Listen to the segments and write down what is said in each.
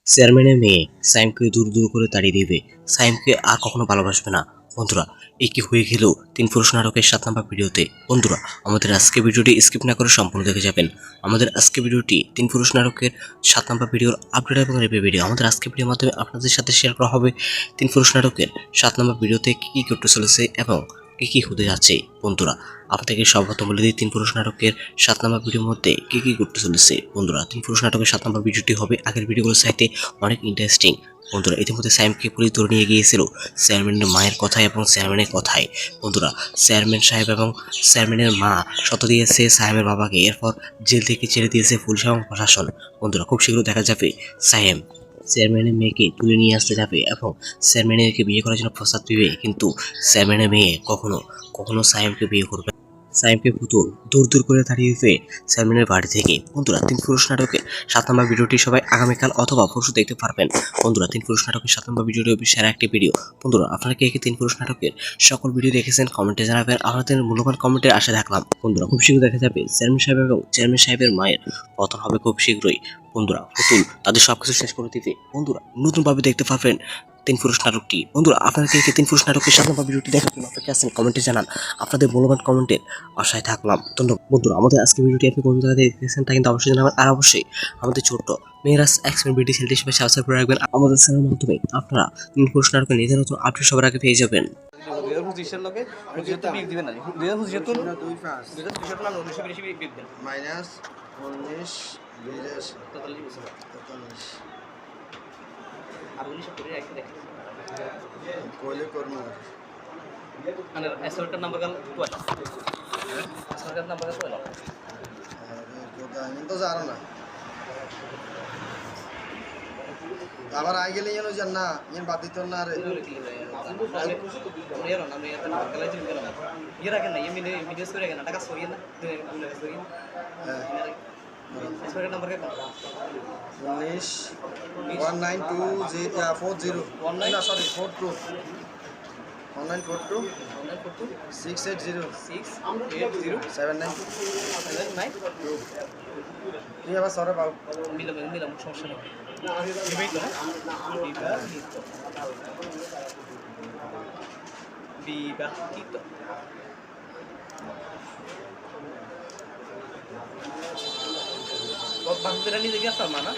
চেয়ারম্যানের মেয়ে সাইমকে দূর দূর করে তাড়িয়ে দিবে, সাইমকে আর কখনো ভালোবাসবে না। বন্ধুরা, এই কি হয়ে গেল 3 পুরুষ নাটকের 7 নম্বর ভিডিওতে। বন্ধুরা, আমাদের আজকে ভিডিওটি স্কিপ না করে সম্পূর্ণ দেখে যাবেন। আমাদের আজকে ভিডিওটি 3 পুরুষ নাটকের 7 নম্বর ভিডিওর আপডেট এবং রিভিউ ভিডিও। আমাদের আজকে ভিডিওর মাধ্যমে আপনাদের সাথে শেয়ার করা হবে 3 পুরুষ নাটকের 7 নম্বর ভিডিওতে কি কি করতে চলেছে এবং কি কি হতে যাচ্ছে। বন্ধুরা, আপনাদেরকে সর্বপ্রথম বলে দিই 3 পুরুষ নাটকের 7 নম্বর ভিডিওর মধ্যে কি কি করতে চলেছে। বন্ধুরা, 3 পুরুষ নাটকের 7 নম্বর ভিডিওটি হবে আগের ভিডিওগুলোর সাথে অনেক ইন্টারেস্টিং। বন্ধুরা, ইতিমধ্যে সাইমকে পুলিশ ধরে নিয়ে গিয়েছিল চেয়ারম্যানের মায়ের কথায় এবং চেয়ারম্যানের কথায়। বন্ধুরা, চেয়ারম্যান সাহেব এবং চেয়ারম্যানের মা শত দিয়েছে সাইমের বাবাকে, এরপর জেল থেকে ছেড়ে দিয়েছে পুলিশ এবং প্রশাসন। বন্ধুরা, খুব শীঘ্র দেখা যাবে সাইম চেয়ারম্যানের মেয়েকে তুলে নিয়ে আসতে যাবে এবং চেয়ারম্যানকে বিয়ে করার জন্য প্রস্তাব দিবে, কিন্তু চেয়ারম্যানের মেয়ে কখনো কখনো সাইমকে বিয়ে করবে। সাইমকে পুতুল দূর দূর করে তাড়িয়ে দিতে চেয়ারম্যানের বাড়ি থেকে। বন্ধুরা, 3 পুরুষ নাটকের 7 নম্বর ভিডিওটি সবাই আগামীকাল অথবা পরশু দেখতে পারবেন। বন্ধুরা, 3 পুরুষ নাটকের 7 নম্বর ভিডিওটি সেরা একটি ভিডিও। বন্ধুরা, আপনারা কে কে 3 পুরুষ নাটকের সকল ভিডিও দেখেছেন কমেন্টে জানাবেন। আপনাদের মূল্যবান কমেন্টের আশা রাখলাম। বন্ধুরা, খুব শীঘ্র দেখা যাবে চেয়ারম্যান সাহেব এবং চেয়ারম্যান সাহেবের মায়ের পতন হবে খুব শীঘ্রই। বন্ধুরা, পুতুল তাদের সবকিছু শেষ করে দিতে বন্ধুরা নতুনভাবে দেখতে পারবেন 3 পুরুষ নাটকটি। বন্ধুরা, আপনারা কে কে 3 পুরুষ নাটকের 7 নম্বর ভিডিওটি দেখার জন্য অপেক্ষা আছেন কমেন্টে জানান। আপনাদের মূল্যবান কমেন্টের আশায় থাকলাম। ধন্যবাদ। বন্ধুরা, আমাদের আজকে ভিডিওটি আপনি কোন জায়গায় দেখতেছেন তা কিন্তু অবশ্যই জানাবেন। আর অবশ্যই আমাদের ছোট্ট মেয়েরাস এক্সপেন বিডি চ্যানেলটি হিসেবে সাবস্ক্রাইব করে রাখবেন। আমাদের চ্যানেলের মাধ্যমে আপনারা 3 পুরুষ নাটকের নিজের নতুন আপডেট সবার আগে পেয়ে যাবেন। सरकार नंबर का सरकार नंबर का তো জানো না আবার আগে গেলে যেন জান না ইন বাদ দিত না রে ये रखे ना ये मैंने वीडियो स्टोरी रखे ना टाका स्टोरी ना स्टोरी सरकार नंबर का 19192040 না সরি 42 1942 680 79 তুই আবার সরে পাও মিলাম সমস্যা নেই বিবাহিত বান্ধবীরা নিজে গিয়ে আসতাম না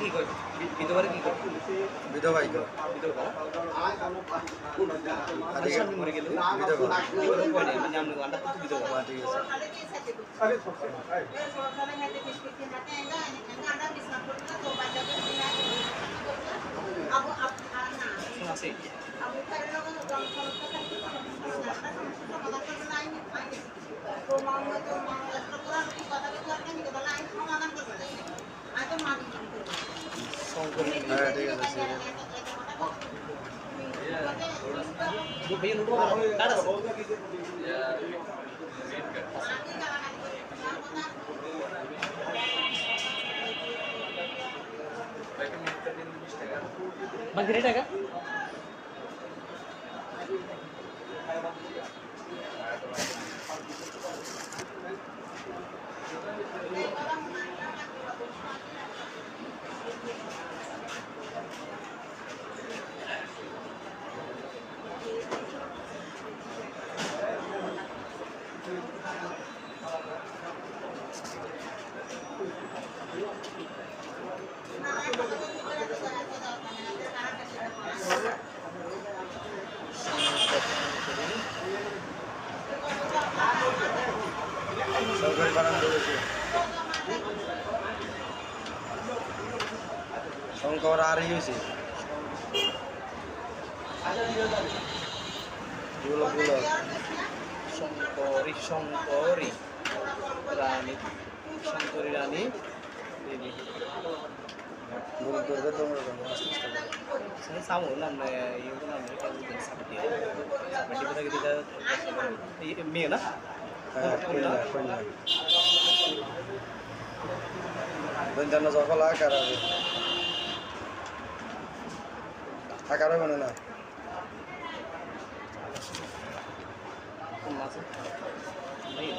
কি কয় বিধবারে কি কয় বিধবাই গো আরে সামনে মরে গেল বিধবা নাম আন্ডা তো বিধবা ঠিক আছে আছে হ্যাঁ ঠিক আছে বাকি টাকা সরকারি বানান বলেছে শঙ্কর আর হয়েছে গোলক গোলক শঙ্করী রানী শঙ্করী রানী দেবী গোলক করবে তোমরা আস্তে আস্তে saya sama nam này yêu cái nam này cái gì sắp đi mà chỉ có cái gì đó miền đó হ্যাঁ কইলা কইলা বন্ধন যখন আকার হবে আকার হবে না con mas này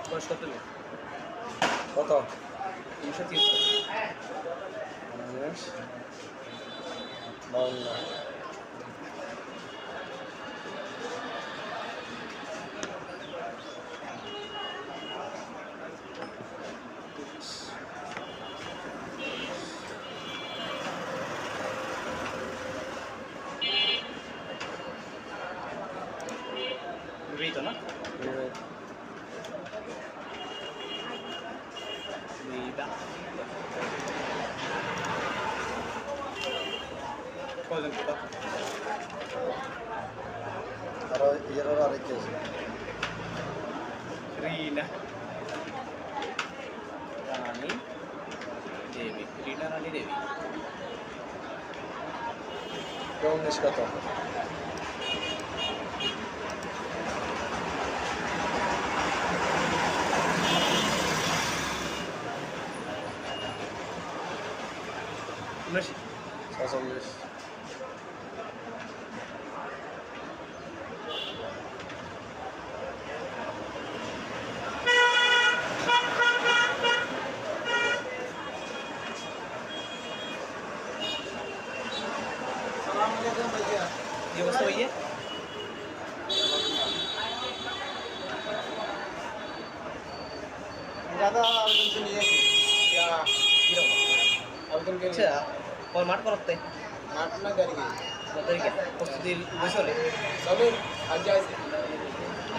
bớt kau tu ni কত bisa tiup 52 begitu nak tidak kau jangan kita আর এর আরেক আছে Rina Rani Devi Rina Rani Devi 19 কত Unas 46 ये बस वही है ज़्यादा आवेदन से नहीं है क्या आवेदन के लिए अच्छा और मार्ट पर रखते हैं मार्च ना करेंगे बताइए क्या प्रस्तुति बुझे सब आज जाए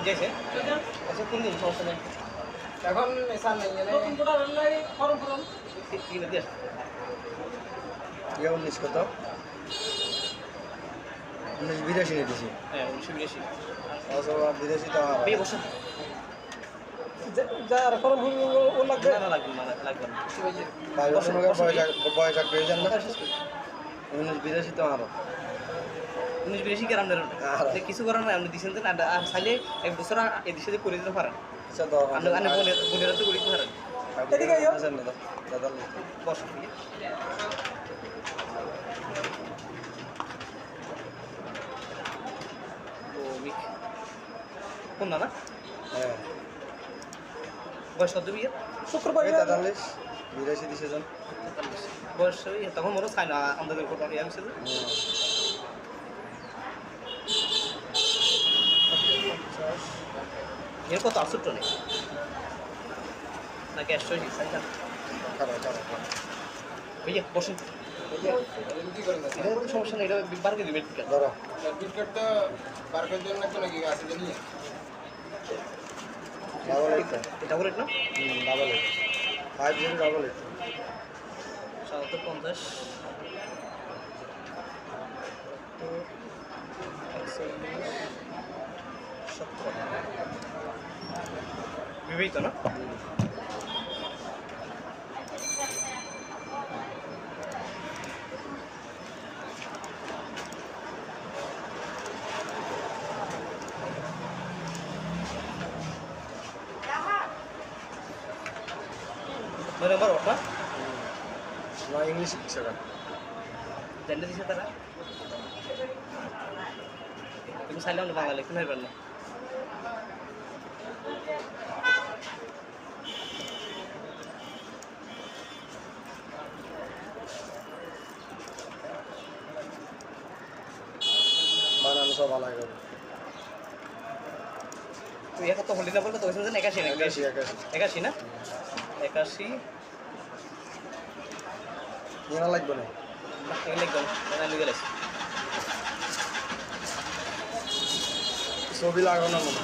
जैसे अच्छा कौन दिन समस्या नहीं এখন এসা নেই না तीन दिन ইয়ে 19 কত 19 বিদেশি নিয়ে দিছি है उनसे विदेशी অবশ্য বিদেশি তো আর ये बस যা আর ফর্ম ও লাগবে ना लग लग ভাই ওখানে বয়স আর পেয়ে যান না 19 বিদেশি তো আর উনিশ বিদেশি কি রান্নার যে কিছু করার নাই আপনি দিছেন না আর চাইলে এক বছর এই দেশে করে দিতে পারেন আচ্ছা দাও আপনি আপনি বোনেরা তো করে দিতে পারেন এদিকে আইও জানেন না দাদা বস কোন না হ্যাঁ বয়স কত বিয়ে শুক্রবার 43 বিদেশি দিছে জন বয়স তখন মনে খাই না আমাদের কোটা ইয়ে হয়েছে এর কত 68 নেই নাকি 180 সাইজ খারাপ খারাপ ভাইয়া বসুন কি করেন এটা কোনো সমস্যা নেই এটা বার করে দিবেন ধরো বিস্কুটটা বার করে দেন না তো নাকি আছে জানি ডাবল এইট এটা বলে না ডাবল এইট 50 ডাবল এইট 750 বিবেচিত না nomor apa? না ইংলিশ শিখছে না জানতে দিছে তারা তুমি চাইলে আমরা বাংলা লিখতে পারবেন না বানানো সব ভালো লাগে তুই এখন তো হোল্ডিং নাম্বার কত হয়েছে 81 না 81 না 81 নিয়ে লাগবে না লিখবেন না লিখে গেছে ছবি লাগানো মনে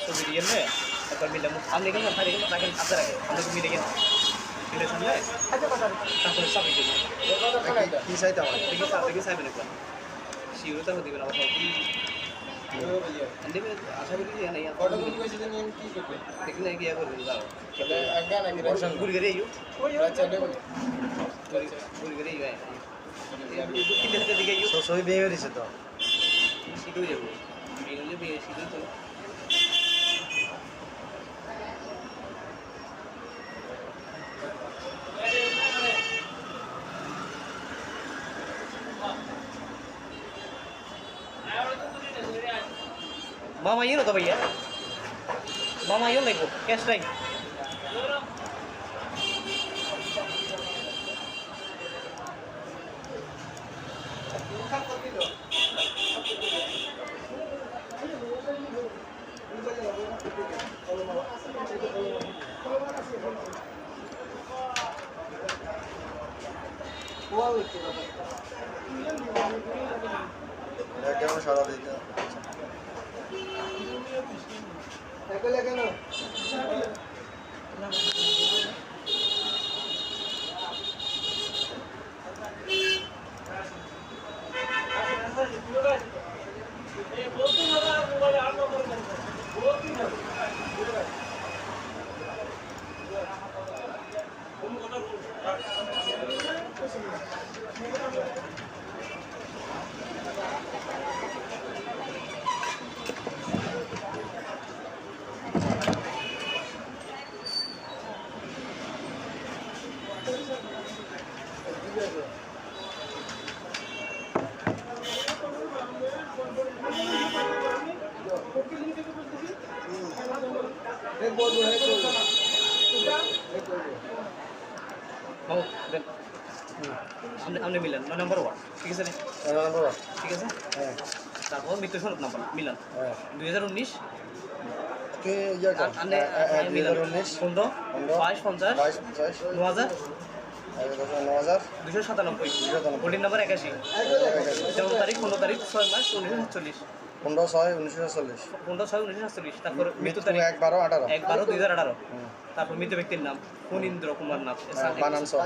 ছবি দিয়ে নে তারপর মিলে আপনি এখানে থাকেন থাকেন আপনার আগে আপনাকে মিলে গেন মিলে সামনে তারপরে সবই দেবেন কি চাইতে আমার দেখি চাইবেন একবার শিওর তারপর দেবেন আবার সব দেবে আশা করি যে নাই দেখি না কি করবেন দাঁড়াও গুড়ি করে ইউ গুড়ি করে ইউ তিনটে হাতের দিকে ইউ সবই বিয়ে হয়েছে তো শিখেও যাবো বিয়ে হলে বিয়ে শিখেও তো मामा ये ना तो भैया मामा ये देखो कैश टाइम কেমন সারা দিতে हमने मिलन नंबर 1 ठीक है নম্বর ठीक है হ্যাঁ তারপর মৃত্যু সনদ নাম্বার মিলান হ্যাঁ 2019 তুই ইয়া কর আমনে মিলান 2019 15 22 50 22 50 9000 9000 297 হোল্ডিং নাম্বার 81 জন্ম তারিখ 15 তারিখ 6 মাস 1947 15/6/1940 15/6/1947 তারপর মৃত্যু তারিখ 1/12/18 1/12/2018 তারপর মৃত ব্যক্তির নাম ফণীন্দ্র কুমার নাথ বানান সহ।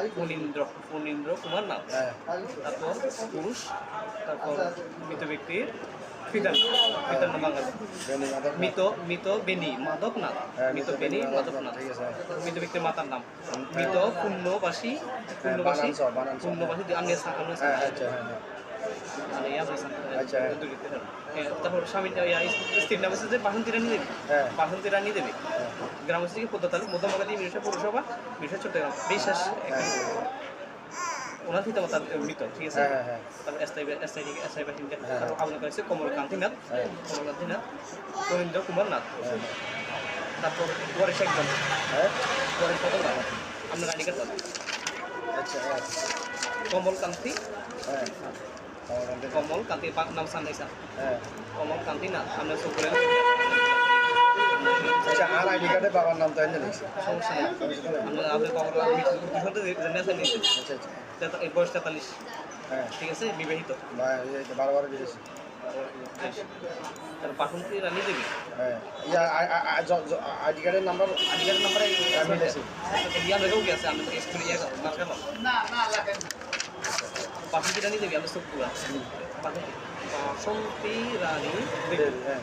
ফণীন্দ্র কুমার নাথ হ্যাঁ তারপর পুরুষ তারপর মৃত ব্যক্তির পিতার নাম বাঙালি বেনি মাধব মৃত বেনি মাধবনাথ হ্যাঁ, মৃত মৃত বেনি বেনি মাধবনাথ ঠিক আছে। মৃত ব্যক্তির মাতার নাম মৃত পূর্ণবাসী বানান সহ। পূর্ণবাসী আমি হ্যাঁ আচ্ছা হ্যাঁ আচ্ছা, হ্যাঁ। তারপর স্বামী স্ত্রীর নাম হচ্ছে যে বাসন্তী রানী দেবী হ্যাঁ। বাসন্তী রানী দেবী গ্রাম হচ্ছে কি পদ্মা তালুক মধ্যমবাগাতি মিরসা পৌরসভা মিরসা চট্টগ্রাম বিশ্বাস ওনার পিতা মাতার মৃত ঠিক আছে হ্যাঁ, হ্যাঁ। তারপর এসআই বাসিন্দা হ্যাঁ। তারপর আবেদন করেছে কমলকান্তি নাথ হ্যাঁ। রবীন্দ্র কুমার নাথ হ্যাঁ তারপর গণেশ একজন হ্যাঁ গণেশ কত নাম আপনার রানিকার নাম আচ্ছা হ্যাঁ কমলকান্তি হ্যাঁ কমলকান্তি নাম সান্দাইসা হ্যাঁ কমলকান্তি নাথ আপনার চোখের আচ্ছা আর আইডি কার্ডে বাবার নাম তো এনে লিখছি সমস্যা নেই আপনার কমল জানা আছে আচ্ছা আচ্ছা এই বয়স 43 হ্যাঁ ঠিক আছে বিবাহিত বারবার দিয়েছি তার বাসন্তী রানী দেবী হ্যাঁ ইয়া আইডি কার্ডের নাম্বার আজকের নাম্বারে আমি দিয়েছি ইয়ার লেগেও কি আছে আমি তো স্কুলে ইয়া মার্কা বাসন্তী রানী দেবী আমি সবগুলা বাসন্তী রানী দেবী হ্যাঁ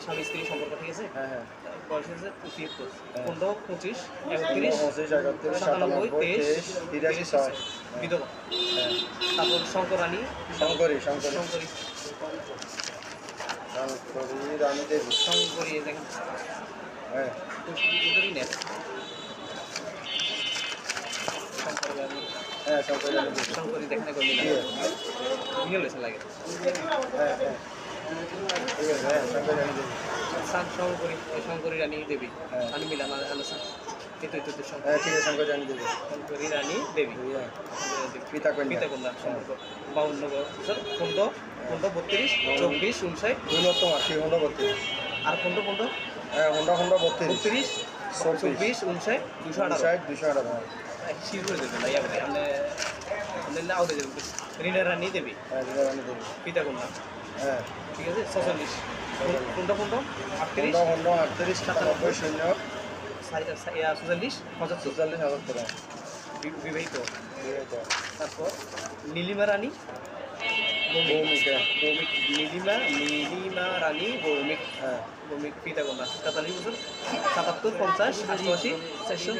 স্বামী স্ত্রী সম্পর্ক ঠিক আছে হ্যাঁ হ্যাঁ বয়স হচ্ছে 73 হ্যাঁ। 15 25 25 31 97 23 86 বিধবা হ্যাঁ তারপর শঙ্কর রানী শঙ্করী শঙ্করী শঙ্করী রানী দেবী শঙ্করী দেখেন হ্যাঁ দুটোরই নেট শঙ্কর রানী হ্যাঁ শঙ্করী রানী দেবী শঙ্করী দেখেন একবার মিলে মিলে হয়েছে লাগে হ্যাঁ হ্যাঁ ঠিক আছে হ্যাঁ শঙ্করী রানী দেবী শঙ্করী রানী দেবী হ্যাঁ। আমি মিলাম আলোচনা কিন্তু হ্যাঁ ঠিক আছে শঙ্করী রানী দেবী শঙ্করী রানী দেবী হ্যাঁ পিতা কন্যা পিতা কন্যা সম্পর্ক 52 বছর 15 32 24 59 দুই তোমার কি হোন্ডা 32 আর 15 হ্যাঁ হোন্ডা 32 32 24 59 218 218 শির করে দেবেন ইয়া করে আমরা লাউ দেবেন রিনা রানী দেবী হ্যাঁ রানী দেবী পিতা কন্যা হ্যাঁ ঠিক আছে 46 কোনটা কোনটা 38 হন্ডা 38 97 শূন্য 46 75 44,000 টাকা বিবাহিত। বিবাহিত। তারপর নীলিমা রানী ভৌমিকা। ভৌমিক নীলিমা রানী ভৌমিক হ্যাঁ ভৌমিক পিতা কন্যা 43 বছর 77 50 88 400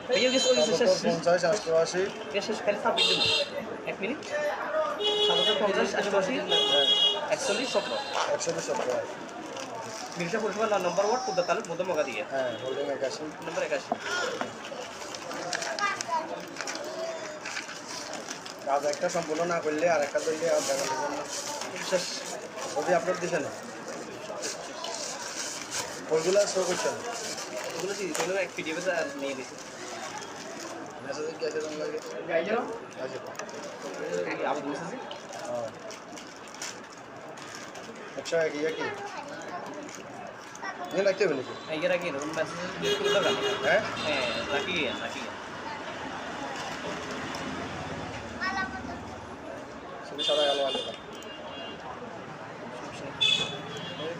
ভাইয়া গেছে ওই শেষ 50 88 শেষ খালি 26 দিন 1 মিনিট 77 50 88 41 17 120 টাকা। মির্জা পরিষেবা নম্বর ওয়ার্ড কুদ্দা তালুক মধ্যমগা দিয়ে হ্যাঁ হোল্ডিং 81 নম্বর 81 কাজ একটা সম্পূর্ণ না করলে আর একটা করলে আর দেখা যাবে না। শেষ ছবি আপলোড দিছে না ওইগুলো শো করছে না ওগুলো কি কোনো এক পিডিএফ নিয়ে দিয়েছে মেসেজে কি আছে জানা লাগে আছে আবার মেসেজে হ্যাঁ 101 ইয়া কি নিয়ে লাগতে হবে নাকি এর আগে এরকম মেসেজ করে দেবেন হ্যাঁ হ্যাঁ নাকি ছবি সাদা কালো আলো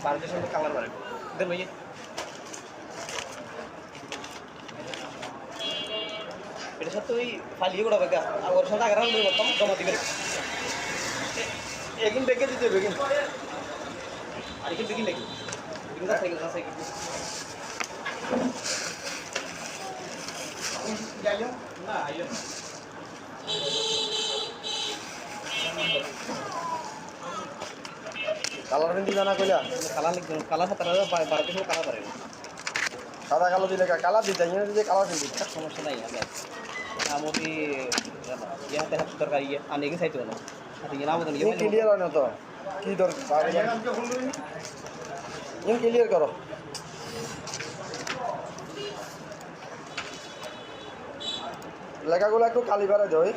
ভারতের সঙ্গে কালার বাড়ে দেন ভাইয়া এটা সাথে ওই ফালিয়ে গোড়া বেগা আর ওর সাথে আগে রাখলে বলতাম জমা দিবেন এগিন দেখে দিতে হবে এগিন আর কি বিকিন লাগি বিকিন দা সাইকেল যাইও না আইও না কালার হিন্দি জানা কইলা কালার লাগবে কালার হাতারা ভারতের সঙ্গে কালার বাড়ে সাদা কালো দিলে কালার দিতে ইয়ে দিতে কালার দিতে সমস্যা নাই আমতি ইয়াতে হাত দরকার ইয়ে আনে কি চাইতো না আতে ইয়ে নামতো ইন ক্লিয়ার হয় না তো কি দরকার ইন ক্লিয়ার করো লেখাগুলো একটু কালি বাড়াই দেয়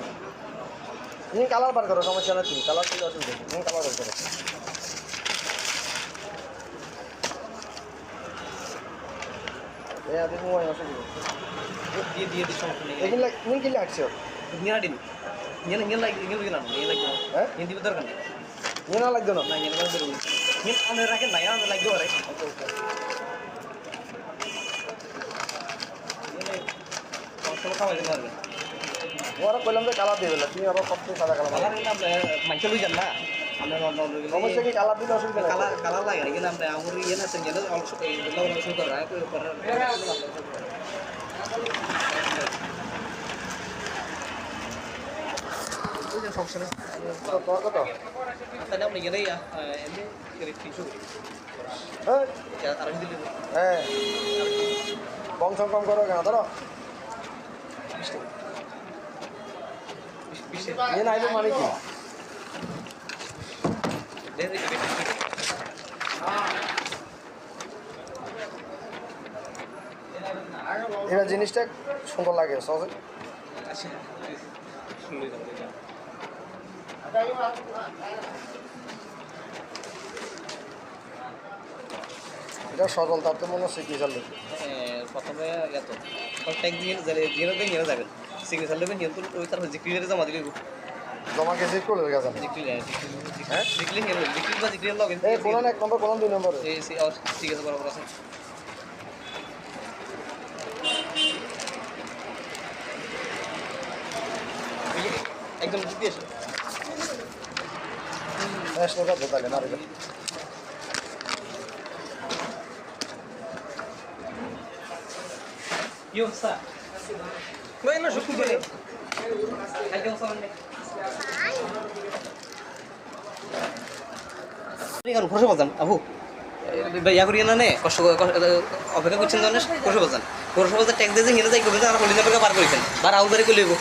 ইন কালার বার করো সমস্যা না তুমি কালার ঠিক অসুবিধা ইন কালার বার করো আদি মোবাইল অসুবিধা দিয়ে সমস্যা নেই এগুলো ইন ক্লিয়ার আসছে নিয়ে দিন নিয়ে লাগে হ্যাঁ নিয়ে দিব দরকার নেই ইয়ে না লাগতো না না নিয়ে লাগবে নিয়ে আনে রাখেন না আমি লাগবে আরে সমস্যা খাওয়াই দিতে পারবেন ওরা কইলাম যে কালার দিবে না তুমি আবার সবচেয়ে সাদা কালার কালার কিন্তু মাইকে লই যান না আমরা সমস্যা কি কালার দিলে অসুবিধা নেই কালার লাগে না কিন্তু আমরা আমার ইয়ে না সেন গেলে অল্প শুরু করা সমস্যা নেই তোর কত তাহলে আপনি গেলেই এমনি কিছু হ্যাঁ আর দিলে হ্যাঁ বংশ কম করো কেন ধরো ইয়ে নাই তো মানে কি এবার জিনিসটা সুন্দর লাগে সহজে এটা সজল তার তো মনে হচ্ছে কি চালু প্রথমে এত ট্যাক্স দিয়ে নিয়ে যাবেন সিগনেচার নেবেন নিয়ে ওই তারপর জিক্রিয়ারে জমা দিলে জমা গেছে কোলের কাছে হ্যাঁ জিক্রি বা জিক্রিয়ার লগে এই কোন এক নম্বর কোন দুই নম্বর ঠিক আছে বরাবর আছে একদম জিতে এসে ন্যাশনাল কাজ তাহলে না রে কি অবস্থা কই না শুকু বলে কালকে ওসান নে কেন খুশি বাজান আবু ইয়া করিয়ে না নে কষ্ট অপেক্ষা করছেন জানেন খুশি বাজান খুশি বাজার ট্যাক্স দিয়ে নিয়ে যাই করবেন আর হলিনা টাকা বার করেছেন বার আউদারে কই লইব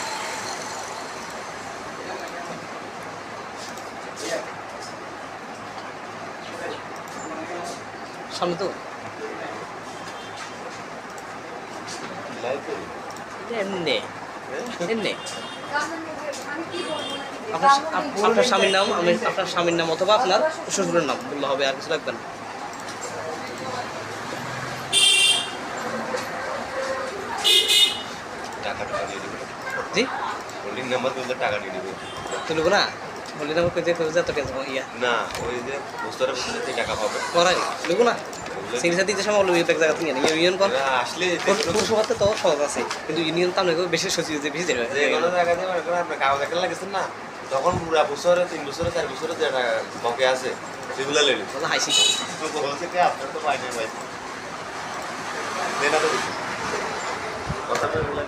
সামনে তো এমনি এমনি আপনার স্বামীর নাম আপনার স্বামীর নাম অথবা আপনার শ্বশুরের নাম বললে হবে আর কিছু লাগবে না টাকা দিয়ে দেবে জি হোল্ডিং নাম্বার তুললে টাকা দিয়ে দেবে তুলব না হলি নাম্বার কইতে কইতে এত টেনশন ইয়া না ওই যে বুস্টারের পিছনে যে টাকা পাবে করাই লুকু না সিরিজা দিতে সময় লুই এক জায়গা থেকে নিয়ে ইউনিয়ন কোন এরা আসলে পুরসভাতে তো সহজ আছে কিন্তু ইউনিয়ন তো অনেক বেশি সচিব যে বেশি দেবে যে কোনো জায়গা দিয়ে মনে করেন আপনার কাগজ একটা লাগেছেন না তখন পুরা বছরে 3 বছরে 4 বছরে যেটা বকে আছে সেগুলো লেলি হাইসি তো বলছে কি আপনার তো পাইনি ভাই দেনা তো কথা বলে